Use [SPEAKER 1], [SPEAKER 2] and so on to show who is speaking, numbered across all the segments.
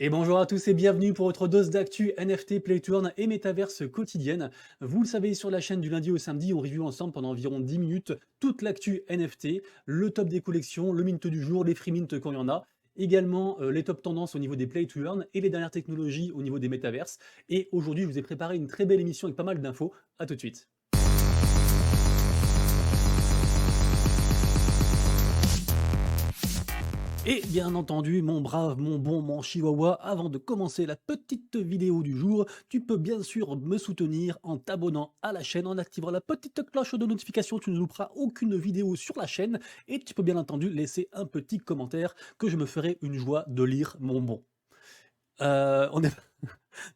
[SPEAKER 1] Et bonjour à tous et bienvenue pour votre dose d'actu NFT, Playturn et Metaverse quotidienne. Vous le savez, sur la chaîne du lundi au samedi, on review ensemble pendant environ 10 minutes toute l'actu NFT, le top des collections, le mint du jour, les free mint quand il y en a, également les top tendances au niveau des Playturn et les dernières technologies au niveau des Metaverses. Et aujourd'hui, je vous ai préparé une très belle émission avec pas mal d'infos. À tout de suite. Et bien entendu, mon brave, mon bon, mon chihuahua, avant de commencer la petite vidéo du jour, tu peux bien sûr me soutenir en t'abonnant à la chaîne, en activant la petite cloche de notification, tu ne louperas aucune vidéo sur la chaîne, et tu peux bien entendu laisser un petit commentaire que je me ferai une joie de lire, mon bon. On est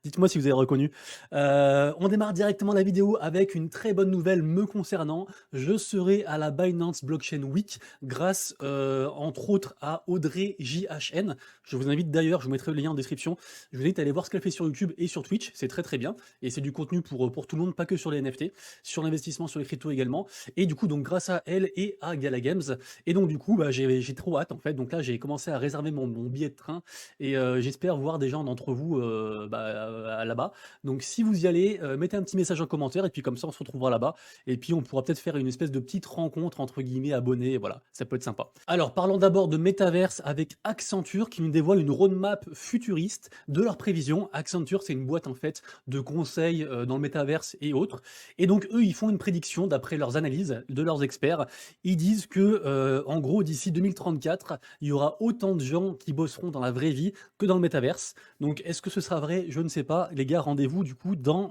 [SPEAKER 1] Dites-moi si vous avez reconnu. On démarre directement la vidéo avec une très bonne nouvelle me concernant. Je serai à la Binance Blockchain Week grâce, entre autres, à Audrey JHN. Je vous invite d'ailleurs, je vous mettrai le lien en description, je vous invite à aller voir ce qu'elle fait sur YouTube et sur Twitch, c'est très très bien et c'est du contenu pour tout le monde, pas que sur les NFT, sur l'investissement, sur les cryptos également et du coup donc grâce à elle et à Gala Games et donc du coup, bah, j'ai trop hâte en fait, donc là j'ai commencé à réserver mon billet de train et j'espère voir des gens d'entre vous, là-bas. Donc si vous y allez, mettez un petit message en commentaire et puis comme ça on se retrouvera là-bas et puis on pourra peut-être faire une espèce de petite «rencontre» entre guillemets abonnés, voilà, ça peut être sympa. Alors parlons d'abord de Metaverse avec Accenture qui nous dévoile une roadmap futuriste de leurs prévisions. Accenture, c'est une boîte en fait de conseils, dans le Metaverse et autres et donc eux, ils font une prédiction d'après leurs analyses de leurs experts. Ils disent que, en gros d'ici 2034, il y aura autant de gens qui bosseront dans la vraie vie que dans le Metaverse. Donc est-ce que ce sera vrai? Je ne sais pas. Les gars, rendez-vous du coup dans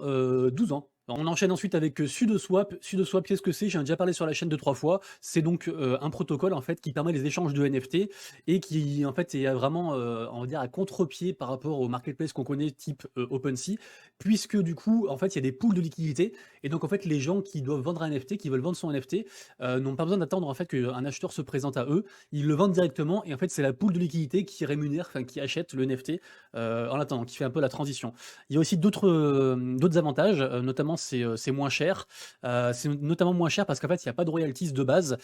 [SPEAKER 1] 12 ans. On enchaîne ensuite avec Sudoswap. Sudoswap, qu'est-ce que c'est? J'en ai déjà parlé sur la chaîne 2-3 fois. C'est donc un protocole en fait qui permet les échanges de NFT et qui en fait est vraiment, on va dire à contre-pied par rapport au marketplace qu'on connaît type OpenSea, puisque du coup en fait il y a des pools de liquidités et donc en fait les gens qui doivent vendre un NFT, qui veulent vendre son NFT, n'ont pas besoin d'attendre en fait qu'un acheteur se présente à eux. Ils le vendent directement et en fait c'est la pool de liquidité qui rémunère, enfin qui achète le NFT en attendant, qui fait un peu la transition. Il y a aussi d'autres avantages, notamment c'est moins cher. C'est notamment moins cher parce qu'en fait, il y a pas de royalties de base.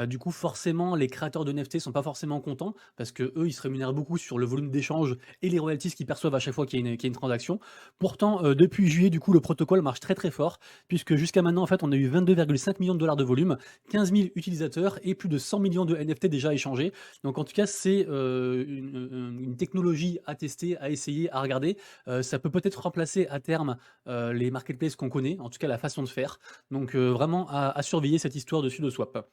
[SPEAKER 1] Du coup, forcément, les créateurs de NFT sont pas forcément contents parce qu'eux, ils se rémunèrent beaucoup sur le volume d'échange et les royalties qu'ils perçoivent à chaque fois qu'il y a une transaction. Pourtant, depuis juillet, du coup, le protocole marche très, très fort puisque jusqu'à maintenant, en fait, on a eu 22,5 millions de dollars de volume, 15 000 utilisateurs et plus de 100 millions de NFT déjà échangés. Donc en tout cas, c'est, une technologie à tester, à essayer, à regarder. Ça peut peut-être remplacer à terme, les marketplaces qu'on connaît, en tout cas la façon de faire. Donc vraiment à surveiller cette histoire de SudoSwap.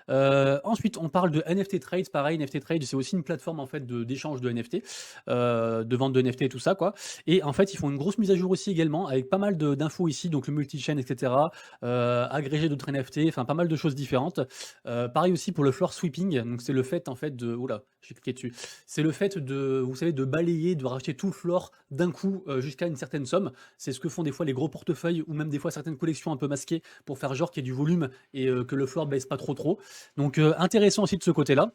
[SPEAKER 1] Ensuite, on parle de NFT Trade. Pareil, NFT Trade, c'est aussi une plateforme en fait d'échange de NFT, de vente de NFT et tout ça quoi. Et en fait, ils font une grosse mise à jour aussi également avec pas mal d'infos ici, donc le multi-chain, et cetera. Agrégé d'autres NFT, enfin pas mal de choses différentes. Pareil aussi pour le floor sweeping, donc c'est le fait en fait de, oula, j'ai cliqué dessus. C'est le fait de, vous savez, de balayer, de racheter tout le floor d'un coup jusqu'à une certaine somme. C'est ce que font des fois les gros portefeuilles ou même des fois certaines collections un peu masquées pour faire genre qu'il y a du volume et que le floor baisse pas trop trop. Donc intéressant aussi de ce côté-là.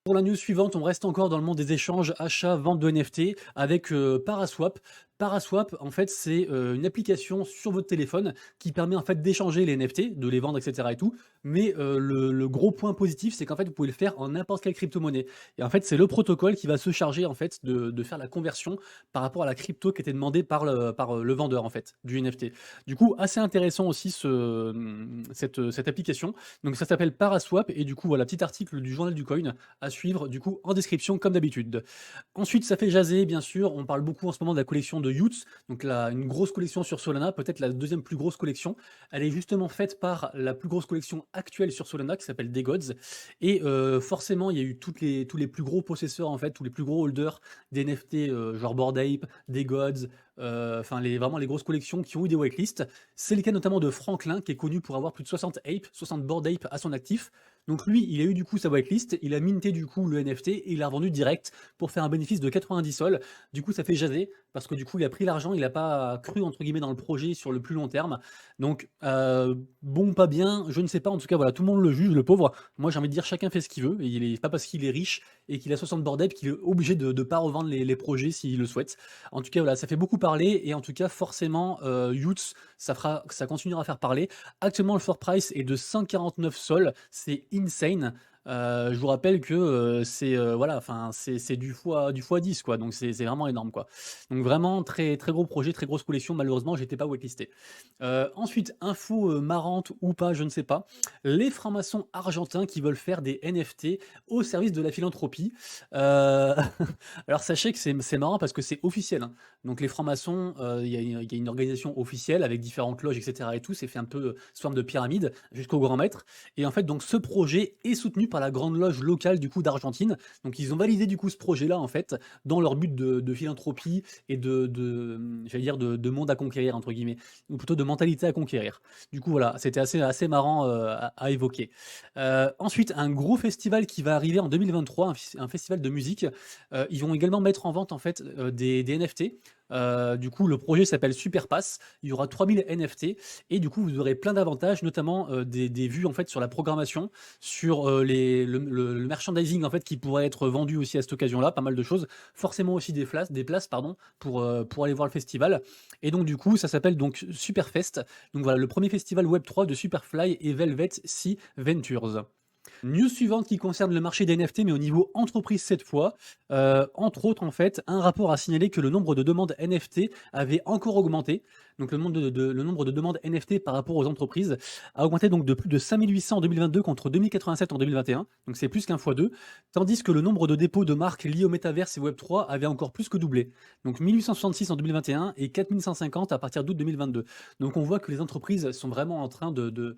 [SPEAKER 1] Pour la news suivante, on reste encore dans le monde des échanges, achats, vente de NFT avec Paraswap. Paraswap, en fait, c'est une application sur votre téléphone qui permet en fait d'échanger les NFT, de les vendre, etc. et tout. Mais le gros point positif, c'est qu'en fait, vous pouvez le faire en n'importe quelle crypto-monnaie. Et en fait, c'est le protocole qui va se charger en fait de faire la conversion par rapport à la crypto qui était demandée par le vendeur en fait du NFT. Du coup, assez intéressant aussi cette application. Donc ça s'appelle Paraswap et du coup, voilà, petit article du journal du coin à suivre du coup en description comme d'habitude. Ensuite, ça fait jaser, bien sûr. On parle beaucoup en ce moment de la collection de Youths, donc là, une grosse collection sur Solana, peut-être la deuxième plus grosse collection. Elle est justement faite par la plus grosse collection actuelle sur Solana qui s'appelle Gods. Et forcément, il y a eu tous les plus gros possesseurs, en fait, tous les plus gros holders des NFT, genre Bored Ape, Gods, enfin vraiment les grosses collections qui ont eu des whitelists. C'est le cas notamment de Franklin, qui est connu pour avoir plus de 60 Ape, 60 Bored Ape à son actif. Donc lui, il a eu du coup sa whitelist, il a minté du coup le NFT et il l'a revendu direct pour faire un bénéfice de 90 sols. Du coup, ça fait jaser parce que du coup, il a pris l'argent, il n'a pas cru entre guillemets dans le projet sur le plus long terme. Donc bon, pas bien, je ne sais pas. En tout cas, voilà, tout le monde le juge, le pauvre. Moi, j'ai envie de dire chacun fait ce qu'il veut. Et il est pas parce qu'il est riche et qu'il a 60 bordel qu'il est obligé de ne pas revendre les projets s'il le souhaite. En tout cas, voilà, ça fait beaucoup parler et en tout cas, forcément, Youths, ça continuera à faire parler. Actuellement, le floor price est de 149 sols, c'est insane. Je vous rappelle que, c'est, voilà, enfin, c'est du fois 10 quoi, donc c'est vraiment énorme, quoi. Donc vraiment très très gros projet, très grosse collection. Malheureusement, j'étais pas whitelisté. Ensuite, info, marrante ou pas, je ne sais pas. Les francs-maçons argentins qui veulent faire des NFT au service de la philanthropie. Heu, alors sachez que c'est marrant parce que c'est officiel, hein. Donc les francs-maçons, il y a une organisation officielle avec différentes loges et cetera et tout. C'est fait un peu, sous forme de pyramide jusqu'au grand maître et en fait donc ce projet est soutenu par la grande loge locale du coup d'Argentine. Donc ils ont validé du coup ce projet-là en fait dans leur but de philanthropie et j'allais dire de «monde à conquérir» entre guillemets ou plutôt de mentalité à conquérir. Du coup voilà, c'était assez marrant, à évoquer. Ensuite un gros festival qui va arriver en 2023, un festival de musique. Ils vont également mettre en vente en fait, des NFT. Du coup, le projet s'appelle Superpass. Il y aura 3000 NFT et du coup, vous aurez plein d'avantages, notamment, des vues en fait sur la programmation, sur, le merchandising en fait qui pourrait être vendu aussi à cette occasion-là, pas mal de choses. Forcément aussi des places pardon, pour aller voir le festival et donc du coup, ça s'appelle donc Superfest. Donc voilà, le premier festival Web3 de Superfly et Velvet Sea Ventures. News suivante qui concerne le marché des NFT, mais au niveau entreprise cette fois. Entre autres, en fait, un rapport a signalé que le nombre de demandes NFT avait encore augmenté. Donc le nombre de demandes NFT par rapport aux entreprises a augmenté donc de plus de 5800 en 2022 contre 2087 en 2021. Donc c'est plus qu'un fois deux. Tandis que le nombre de dépôts de marques liés au métaverse et Web3 avait encore plus que doublé. Donc 1866 en 2021 et 4150 à partir d'août 2022. Donc on voit que les entreprises sont vraiment en train de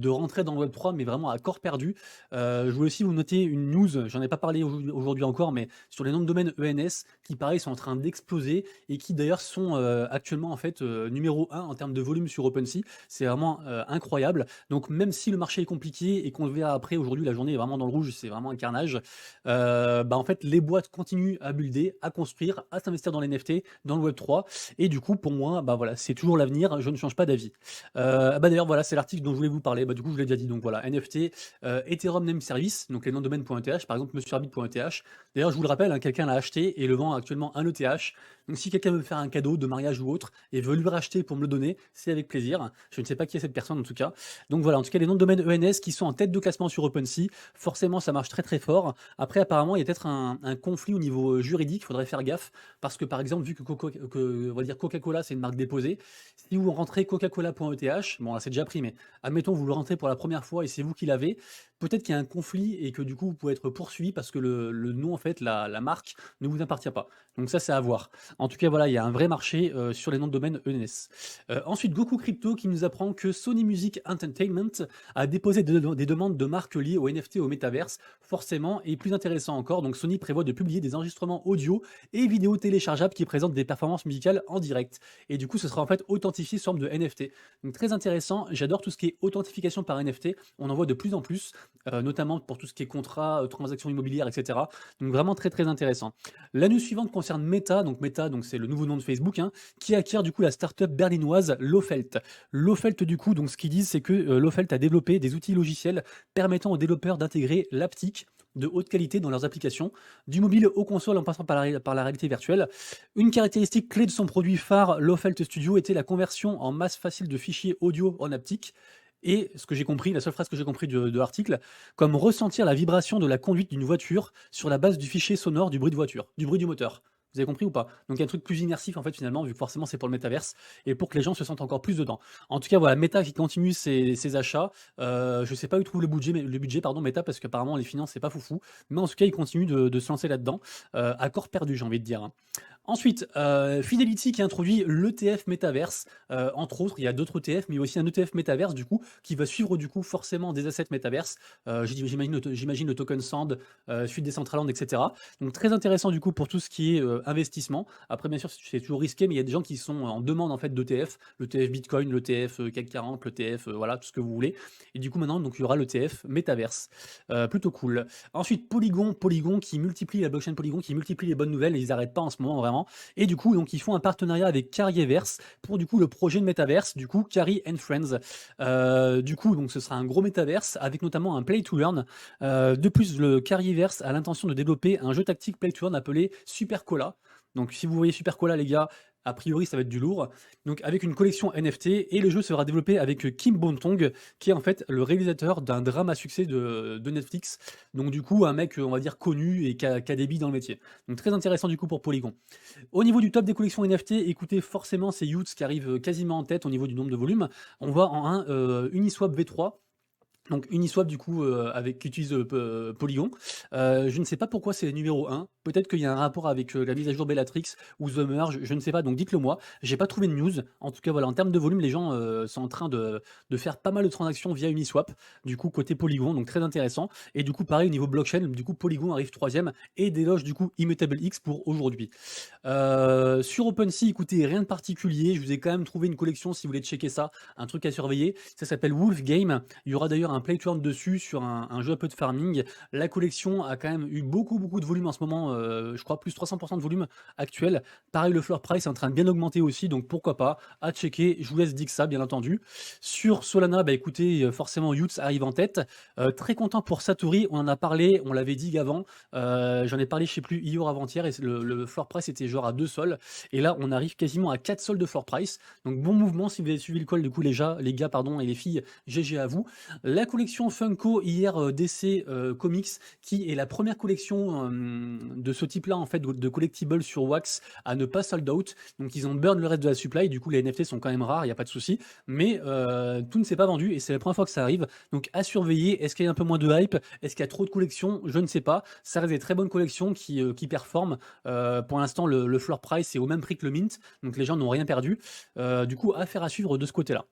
[SPEAKER 1] rentrer dans le Web3, mais vraiment à corps perdu. Je voulais aussi vous noter une news, j'en ai pas parlé aujourd'hui encore, mais sur les noms de domaines ENS qui pareil sont en train d'exploser et qui d'ailleurs sont, actuellement en fait, numéro 1 en termes de volume sur OpenSea. C'est vraiment, incroyable. Donc même si le marché est compliqué et qu'on le verra après, aujourd'hui la journée est vraiment dans le rouge, c'est vraiment un carnage, bah, en fait les boîtes continuent à builder, à construire, à s'investir dans les NFT, dans le Web3 et du coup pour moi, bah, voilà, c'est toujours l'avenir, je ne change pas d'avis. Bah, d'ailleurs voilà, c'est l'article dont je voulais vous parler. Bah, du coup je l'ai déjà dit donc voilà, NFT, Ethereum Name Service, donc les noms de domaine.eth, par exemple monsieurbit.eth. D'ailleurs, je vous le rappelle, hein, quelqu'un l'a acheté et le vend actuellement un ETH. Donc si quelqu'un veut me faire un cadeau de mariage ou autre et veut lui racheter pour me le donner, c'est avec plaisir. Je ne sais pas qui est cette personne en tout cas. Donc voilà, en tout cas les noms de domaine ENS qui sont en tête de classement sur OpenSea, forcément ça marche très très fort. Après apparemment il y a peut-être un conflit au niveau juridique, il faudrait faire gaffe parce que par exemple vu que, on va dire Coca-Cola c'est une marque déposée, si vous rentrez coca-cola.eth, bon là c'est déjà pris mais admettons vous le rentrez pour la première fois et c'est vous qui l'avez, peut-être qu'il y a un conflit et que du coup vous pouvez être poursuivi parce que le nom en fait, la marque ne vous appartient pas. Donc ça c'est à voir. En tout cas voilà, il y a un vrai marché sur les noms de domaine ENS. Ensuite Goku Crypto qui nous apprend que Sony Music Entertainment a déposé des demandes de marques liées au NFT et au métaverse, forcément, et plus intéressant encore, donc Sony prévoit de publier des enregistrements audio et vidéo téléchargeables qui présentent des performances musicales en direct. Et du coup ce sera en fait authentifié sous forme de NFT. Donc très intéressant, j'adore tout ce qui est authentification par NFT, on en voit de plus en plus, notamment pour tout ce qui est contrat, transactions immobilières, etc. Donc vraiment très très intéressant. La news suivante concerne Meta, donc c'est le nouveau nom de Facebook, hein, qui acquiert du coup la startup berlinoise Lofelt. Lofelt du coup, donc ce qu'ils disent c'est que Lofelt a développé des outils logiciels permettant aux développeurs d'intégrer l'haptique de haute qualité dans leurs applications, du mobile aux consoles en passant par la réalité virtuelle. Une caractéristique clé de son produit phare, Lofelt Studio, était la conversion en masse facile de fichiers audio en haptique. Et ce que j'ai compris, la seule phrase que j'ai compris de l'article, comme ressentir la vibration de la conduite d'une voiture sur la base du fichier sonore du bruit de voiture, du bruit du moteur. Vous avez compris ou pas? Donc il y a un truc plus immersif en fait finalement, vu que forcément c'est pour le métaverse et pour que les gens se sentent encore plus dedans. En tout cas voilà, Meta qui continue ses achats. Je sais pas où trouve le budget pardon Meta parce qu'apparemment les finances c'est pas foufou, mais en tout cas ils continuent de se lancer là-dedans. À corps perdu j'ai envie de dire, hein. Ensuite, Fidelity qui introduit l'ETF Metaverse, entre autres, il y a d'autres ETF, mais il y a aussi un ETF Metaverse du coup, qui va suivre du coup forcément des assets Metaverse. J'imagine le token Sand, suite Decentraland, etc. Donc très intéressant du coup pour tout ce qui est investissement. Après bien sûr c'est toujours risqué, mais il y a des gens qui sont en demande en fait d'ETF, l'ETF Bitcoin, l'ETF CAC 40, l'ETF voilà tout ce que vous voulez. Et du coup maintenant donc il y aura l'ETF Metaverse, plutôt cool. Ensuite Polygon qui multiplie la blockchain Polygon, qui multiplie les bonnes nouvelles, et ils n'arrêtent pas en ce moment vraiment. Et du coup, donc ils font un partenariat avec Carrierverse pour du coup le projet de métaverse, du coup Carry and Friends. Du coup, donc ce sera un gros métaverse avec notamment un play to earn. De plus, le Carrierverse a l'intention de développer un jeu tactique play to earn appelé Super Cola. Donc si vous voyez Super Cola les gars, A priori, ça va être du lourd. Donc avec une collection NFT et le jeu sera développé avec Kim Bon-tong, qui est en fait le réalisateur d'un drame à succès de Netflix. Donc du coup, un mec, on va dire connu et qui a des billes dans le métier. Donc très intéressant du coup pour Polygon. Au niveau du top des collections NFT, écoutez, forcément, c'est Youths qui arrive quasiment en tête au niveau du nombre de volumes. On voit en un Uniswap V3. Donc Uniswap du coup qui utilise Polygon. Je ne sais pas pourquoi c'est numéro 1. Peut-être qu'il y a un rapport avec la mise à jour Bellatrix ou The Merge, je ne sais pas, donc dites-le moi. J'ai pas trouvé de news. En tout cas voilà, en termes de volume, les gens sont en train de faire pas mal de transactions via Uniswap, du coup côté Polygon, donc très intéressant. Et du coup pareil au niveau blockchain, du coup Polygon arrive troisième et déloge du coup Immutable X pour aujourd'hui. Sur OpenSea, écoutez, rien de particulier. Je vous ai quand même trouvé une collection si vous voulez checker ça, un truc à surveiller. Ça s'appelle Wolf Game. Il y aura d'ailleurs un play to earn dessus sur un jeu un peu de farming. La collection a quand même eu beaucoup de volume en ce moment. Je crois plus 300% de volume actuel. Pareil, le floor price est en train de bien augmenter aussi, donc pourquoi pas, à checker. Je vous laisse dire ça, bien entendu. Sur Solana, bah écoutez, forcément, Youths arrive en tête. Très content pour Satori, on en a parlé, on l'avait dit avant. J'en ai parlé, je sais plus, hier ou avant-hier, et le floor price était genre à 2 sols. Et là, on arrive quasiment à 4 sols de floor price. Donc bon mouvement si vous avez suivi le call, du coup, les gars, pardon, et les filles, GG à vous. La collection Funko hier DC Comics, qui est la première collection de ce type-là, en fait, de collectibles sur Wax à ne pas sold out. Donc ils ont burn le reste de la supply. Du coup, les NFT sont quand même rares, il n'y a pas de souci. Mais tout ne s'est pas vendu et c'est la première fois que ça arrive. Donc à surveiller. Est-ce qu'il y a un peu moins de hype? Est-ce qu'il y a trop de collections? Je ne sais pas. Ça reste des très bonnes collections qui performent. Pour l'instant, le floor price est au même prix que le mint. Donc les gens n'ont rien perdu. Du coup, affaire à suivre de ce côté-là.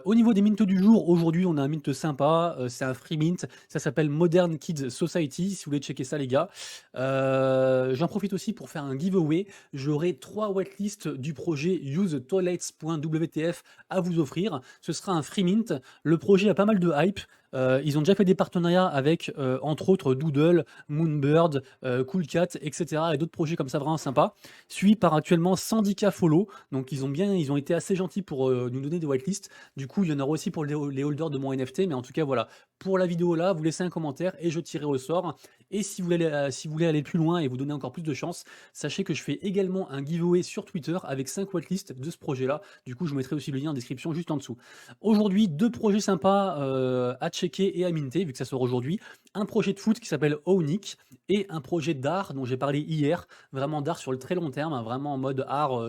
[SPEAKER 1] Au niveau des mints du jour, aujourd'hui on a un mint sympa, c'est un free mint, ça s'appelle Modern Kids Society, si vous voulez checker ça les gars. J'en profite aussi pour faire un giveaway, j'aurai 3 whitelists du projet usetoilets.wtf à vous offrir, ce sera un free mint, le projet a pas mal de hype. Ils ont déjà fait des partenariats avec, entre autres, Doodle, Moonbird, Cool Cat, etc. et d'autres projets comme ça vraiment sympas. Suivi par actuellement 110K follow. Donc ils ont été assez gentils pour nous donner des whitelists. Du coup, il y en aura aussi pour les holders de mon NFT. Mais en tout cas, voilà. Pour la vidéo là, vous laissez un commentaire et je tirerai au sort. Et si vous voulez aller plus loin et vous donner encore plus de chance, sachez que je fais également un giveaway sur Twitter avec 5 whitelists de ce projet-là. Du coup, je vous mettrai aussi le lien en description juste en dessous. Aujourd'hui, 2 projets sympas à checker et à minter, vu que ça sort aujourd'hui. Un projet de foot qui s'appelle Ownic et un projet d'art dont j'ai parlé hier, vraiment d'art sur le très long terme, hein, vraiment en mode art,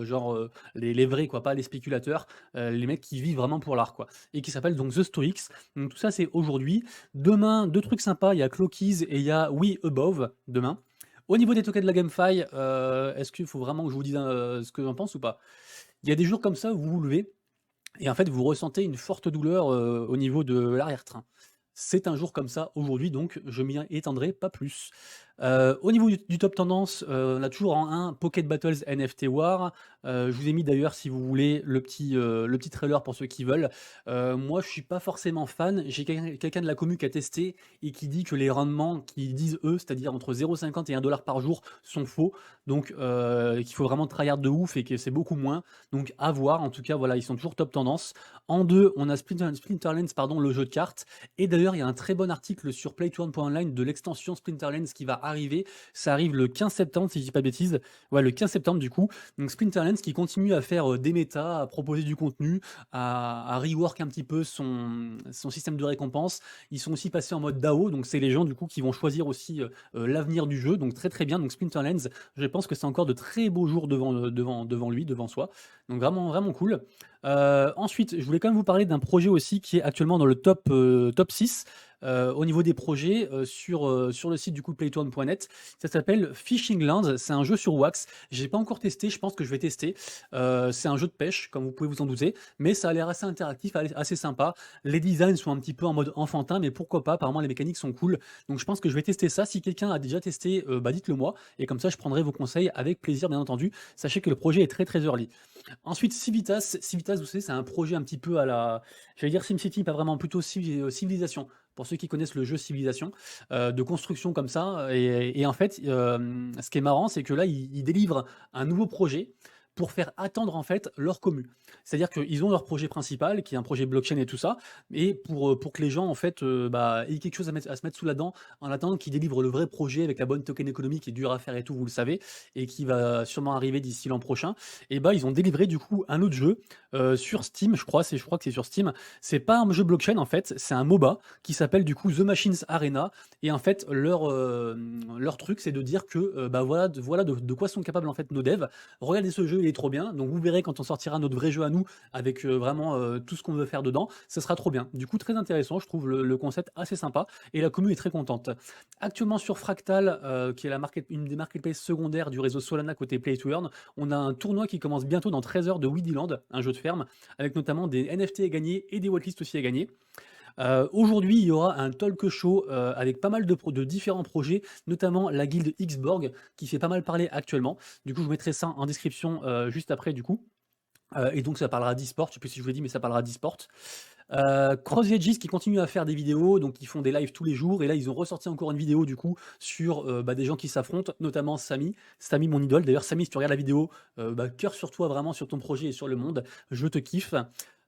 [SPEAKER 1] les vrais, quoi, pas les spéculateurs, les mecs qui vivent vraiment pour l'art, quoi. Et qui s'appelle donc The Stoics. Donc tout ça, c'est aujourd'hui. Demain, 2 trucs sympas, il y a Clockies et il y a We Above, demain. Au niveau des tokens de la GameFi, est-ce qu'il faut vraiment que je vous dise ce que j'en pense ou pas? Il y a des jours comme ça où vous vous levez et en fait, vous ressentez une forte douleur au niveau de l'arrière-train. C'est un jour comme ça aujourd'hui, donc je m'y étendrai pas plus. Au niveau du top tendance, on a toujours en 1 Pocket Battles NFT War. Je vous ai mis d'ailleurs, si vous voulez, le petit trailer pour ceux qui veulent. Moi, je suis pas forcément fan. J'ai quelqu'un de la commu qui a testé et qui dit que les rendements qu'ils disent eux, c'est-à-dire entre 0,50 et 1 dollar par jour, sont faux. Donc, qu'il faut vraiment tryhard de ouf et que c'est beaucoup moins. Donc, à voir. En tout cas, voilà, ils sont toujours top tendance. En 2, on a Splinterlands, pardon, le jeu de cartes. Et d'ailleurs, il y a un très bon article sur playtoearn.online de l'extension Splinterlands qui va arriver. Ça arrive le 15 septembre, si je dis pas de bêtises. Ouais, le 15 septembre, du coup. Donc, Splinterlands qui continue à faire des méta, à proposer du contenu, à rework un petit peu son système de récompense. Ils sont aussi passés en mode DAO, donc c'est les gens, du coup, qui vont choisir aussi l'avenir du jeu. Donc, très bien. Donc, Splinterlands, je pense que c'est encore de très beaux jours devant lui, devant soi. Donc, vraiment cool. Ensuite, je voulais quand même vous parler d'un projet aussi qui est actuellement dans le top 6 au niveau des projets sur le site du coup playtoon.net. Ça s'appelle Fishing Lands, c'est un jeu sur Wax. J'ai pas encore testé, je pense que je vais tester. C'est un jeu de pêche, comme vous pouvez vous en douter, mais ça a l'air assez interactif, assez sympa. Les designs sont un petit peu en mode enfantin, mais pourquoi pas, apparemment les mécaniques sont cool. Donc je pense que je vais tester ça. Si quelqu'un a déjà testé, bah dites-le moi, et comme ça je prendrai vos conseils avec plaisir, bien entendu. Sachez que le projet est très early. Ensuite, Civitas, vous savez, c'est un projet un petit peu à la, j'allais dire SimCity, pas vraiment, plutôt Civilisation. Pour ceux qui connaissent le jeu Civilisation, de construction comme ça. Et en fait, ce qui est marrant, c'est que là, il délivre un nouveau projet pour faire attendre en fait leur commu. C'est-à-dire qu'ils ont leur projet principal, qui est un projet blockchain et tout ça, et pour que les gens en fait, aient quelque chose à se mettre sous la dent en attendant qu'ils délivrent le vrai projet avec la bonne token économie qui est dure à faire et tout, vous le savez, et qui va sûrement arriver d'ici l'an prochain. Et bah, ils ont délivré du coup un autre jeu sur Steam, je crois que c'est sur Steam. C'est pas un jeu blockchain en fait, c'est un MOBA qui s'appelle du coup The Machines Arena. Et en fait, leur truc, c'est de dire que bah voilà de quoi sont capables en fait nos devs. Regardez ce jeu, il est trop bien. Donc vous verrez quand on sortira notre vrai jeu à nous avec vraiment tout ce qu'on veut faire dedans, ce sera trop bien. Du coup, très intéressant, je trouve le concept assez sympa et la commu est très contente. Actuellement sur Fractal, qui est une des marketplaces secondaires du réseau Solana côté Play to Earn, on a un tournoi qui commence bientôt dans 13 heures de Weedyland, un jeu de ferme, avec notamment des NFT à gagner et des wetlists aussi à gagner. Aujourd'hui, il y aura un talk show avec pas mal de différents projets, notamment la guilde Xborg, qui fait pas mal parler actuellement. Du coup, je vous mettrai ça en description juste après, du coup. Et donc, ça parlera d'e-sport. Je sais plus si je vous l'ai dit, mais ça parlera d'e-sport. Cross Edges qui continue à faire des vidéos, donc ils font des lives tous les jours. Et là, ils ont ressorti encore une vidéo, du coup, sur des gens qui s'affrontent, notamment Samy. Samy, mon idole. D'ailleurs, Samy, si tu regardes la vidéo, cœur sur toi, vraiment, sur ton projet et sur le monde. Je te kiffe.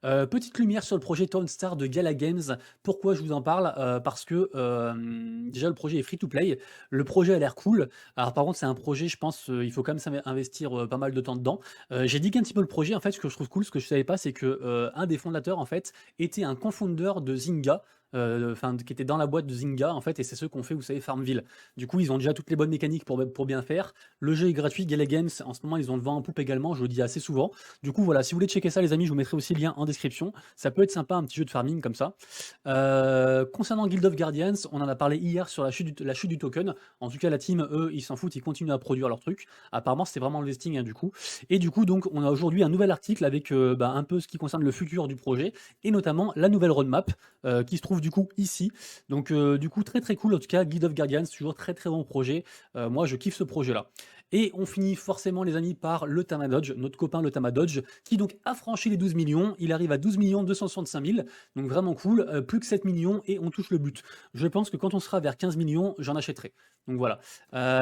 [SPEAKER 1] Petite lumière sur le projet Town Star de Gala Games. Pourquoi je vous en parle? Parce que déjà le projet est free to play, le projet a l'air cool. Alors par contre c'est un projet, je pense, il faut quand même investir pas mal de temps dedans. J'ai dit un petit peu le projet, en fait ce que je trouve cool, ce que je savais pas, c'est que un des fondateurs en fait était un confounder de Zynga. Enfin, qui était dans la boîte de Zynga en fait, et c'est ceux qu'on fait, vous savez, Farmville. Du coup, ils ont déjà toutes les bonnes mécaniques pour bien faire. Le jeu est gratuit, Gala Games, en ce moment, ils ont le vent en poupe également, je le dis assez souvent. Du coup, voilà, si vous voulez checker ça, les amis, je vous mettrai aussi le lien en description. Ça peut être sympa, un petit jeu de farming comme ça. Concernant Guild of Guardians, on en a parlé hier sur la chute du token. En tout cas, la team, eux, ils s'en foutent, ils continuent à produire leur truc. Apparemment, c'était vraiment le vesting, hein, du coup. Et du coup, donc, on a aujourd'hui un nouvel article avec un peu ce qui concerne le futur du projet, et notamment la nouvelle roadmap qui se trouve du coup ici. Donc, du coup, très très cool. En tout cas, Guild of Guardians, toujours très très bon projet. Moi, je kiffe ce projet-là. Et on finit forcément, les amis, par le Tamadodge, notre copain le Tamadodge, qui donc a franchi les 12 millions. Il arrive à 12 265 000, donc vraiment cool. Plus que 7 millions et on touche le but. Je pense que quand on sera vers 15 millions, j'en achèterai. Donc voilà.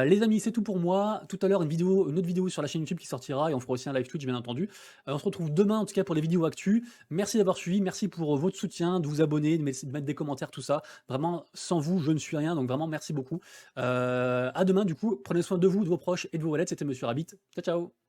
[SPEAKER 1] Les amis, c'est tout pour moi. Tout à l'heure, une autre vidéo sur la chaîne YouTube qui sortira et on fera aussi un live Twitch, bien entendu. On se retrouve demain, en tout cas, pour les vidéos actu. Merci d'avoir suivi, merci pour votre soutien, de vous abonner, de mettre des commentaires, tout ça. Vraiment, sans vous, je ne suis rien, donc vraiment, merci beaucoup. À demain, du coup, prenez soin de vous, de vos proches et de vos wallets. C'était Monsieur Rabbit. Ciao, ciao!